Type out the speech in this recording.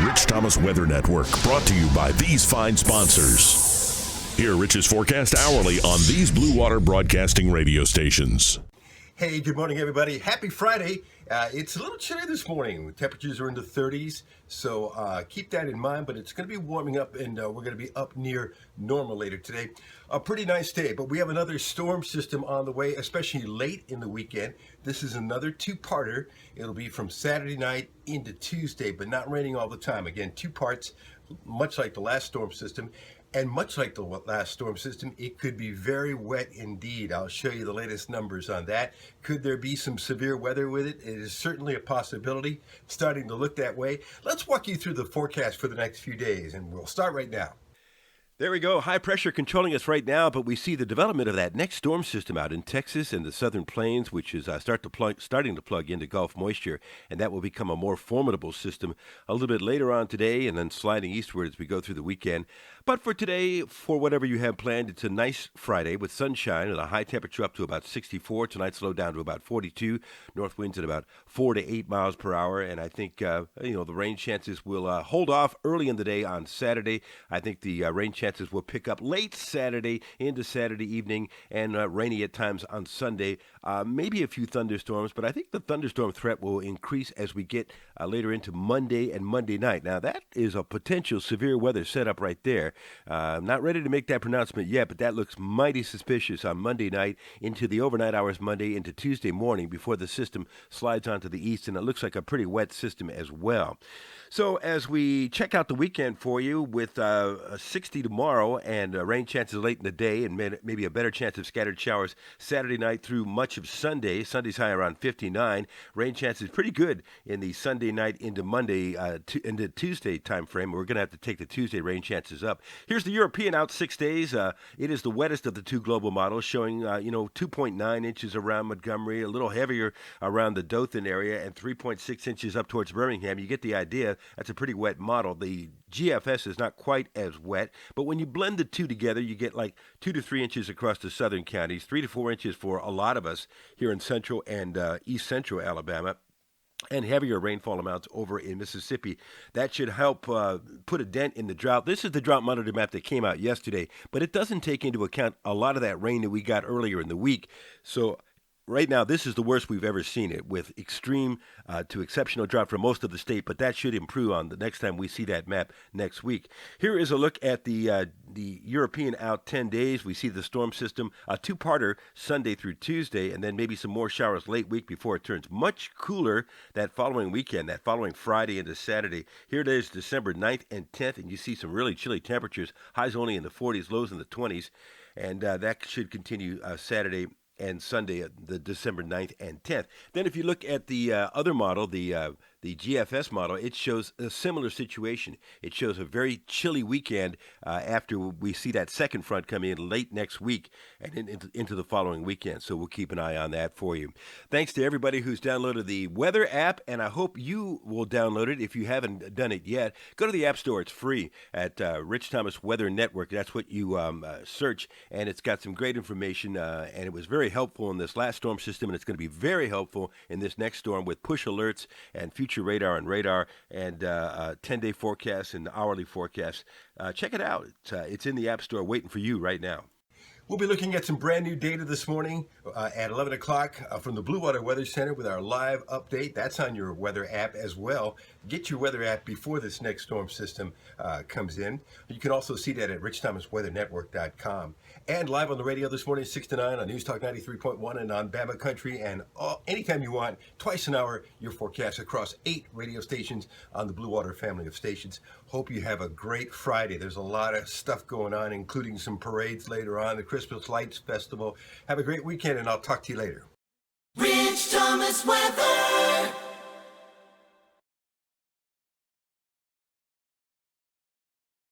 Rich Thomas Weather Network, brought to you by these fine sponsors. Hear Rich's forecast hourly on these Blue Water Broadcasting radio stations. Hey, good morning, everybody. Happy Friday. It's a little chilly this morning. Temperatures are in the 30s, so keep that in mind. But it's going to be warming up, and we're going to be up near normal later today. A pretty nice day, but we have another storm system on the way, especially late in the weekend. This is another two-parter. It'll be from Saturday night into Tuesday, but not raining all the time. Again, two parts, much like the last storm system. And much like the last storm system, it could be very wet indeed. I'll show you the latest numbers on that. Could there be some severe weather with it? It is certainly a possibility, starting to look that way. Let's walk you through the forecast for the next few days, and we'll start right now. There we go. High pressure controlling us right now, but we see the development of that next storm system out in Texas and the southern plains, which is starting to plug into Gulf moisture, and that will become a more formidable system a little bit later on today and then sliding eastward as we go through the weekend. But for today, for whatever you have planned, it's a nice Friday with sunshine and a high temperature up to about 64. Tonight slow down to about 42. North winds at about 4 to 8 miles per hour, and I think the rain chances will hold off early in the day on Saturday. I think the rain chances will pick up late Saturday into Saturday evening and rainy at times on Sunday. Maybe a few thunderstorms, but I think the thunderstorm threat will increase as we get later into Monday and Monday night. Now, that is a potential severe weather setup right there. I'm not ready to make that pronouncement yet, but that looks mighty suspicious on Monday night into the overnight hours Monday into Tuesday morning before the system slides onto the east, and it looks like a pretty wet system as well. So as we check out the weekend for you with a 60 tomorrow and rain chances late in the day and maybe a better chance of scattered showers Saturday night through much of Sunday. Sunday's high around 59. Rain chances pretty good in the Sunday night into Monday into Tuesday time frame. We're going to have to take the Tuesday rain chances up. Here's the European out 6 days. It is the wettest of the two global models, showing 2.9 inches around Montgomery, a little heavier around the Dothan area, and 3.6 inches up towards Birmingham. You get the idea. That's a pretty wet model. The GFS is not quite as wet, but when you blend the two together, you get like 2 to 3 inches across the southern counties, 3 to 4 inches for a lot of us here in central and east central Alabama, and heavier rainfall amounts over in Mississippi. That should help put a dent in the drought. This is the drought monitor map that came out yesterday, but it doesn't take into account a lot of that rain that we got earlier in the week. So right now, this is the worst we've ever seen it, with extreme to exceptional drought for most of the state, but that should improve on the next time we see that map next week. Here is a look at the European out 10 days. We see the storm system, a two-parter Sunday through Tuesday, and then maybe some more showers late week before it turns much cooler that following weekend, that following Friday into Saturday. Here it is, December 9th and 10th, and you see some really chilly temperatures, highs only in the 40s, lows in the 20s, and that should continue Saturday and Sunday, the December 9th and 10th. Then if you look at the other model, the GFS model, it shows a similar situation. It shows a very chilly weekend after we see that second front come in late next week and into the following weekend. So we'll keep an eye on that for you. Thanks to everybody who's downloaded the weather app, and I hope you will download it if you haven't done it yet. Go to the App Store. It's free at Rich Thomas Weather Network. That's what you search, and it's got some great information, and it was very helpful in this last storm system, and it's going to be very helpful in this next storm with push alerts and future radar and 10-day forecasts and hourly forecasts. Check it out. It's in the App Store waiting for you right now. We'll be looking at some brand new data this morning at 11 o'clock from the Blue Water Weather Center with our live update. That's on your weather app as well. Get your weather app before this next storm system comes in. You can also see that at richthomasweathernetwork.com. And live on the radio this morning, 6 to 9 on News Talk 93.1 and on Bama Country. And anytime you want, twice an hour, your forecast across 8 radio stations on the Blue Water family of stations. Hope you have a great Friday. There's a lot of stuff going on, including some parades later on, the Christmas Lights Festival. Have a great weekend, and I'll talk to you later. Rich Thomas Weather.